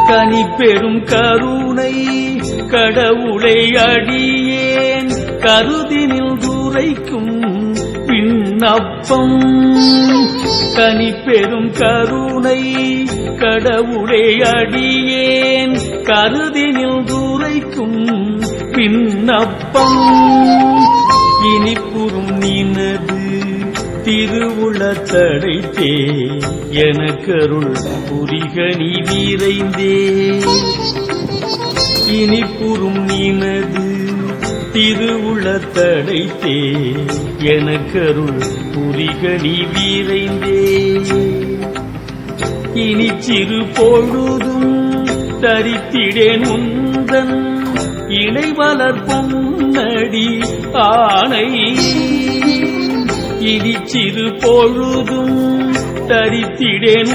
கனி பெரும் கருணை கடவுளை அடியேன் கருதினில் துரைக்கும் விண்ணப்பம். கனி பெரும் கருணை கடவுளை அடியேன் கருதினில் துரைக்கும் விண்ணப்பம். இனிப்புறும் நினது திருவுளத்தடைத்தே எனக்கருள் புரிக நீ விரைந்தே. இனிப்புறும் நினது திருவுளத்தடைத்தே எனக்கருள் புரிக நீ விரைந்தே. இனி சிறு பொழுதும் தரித்திடேன் உந்தன் இணை வளர்ப்பும் நடி ஆணை. இனி சிறு பொழுதும் தரித்திடேன்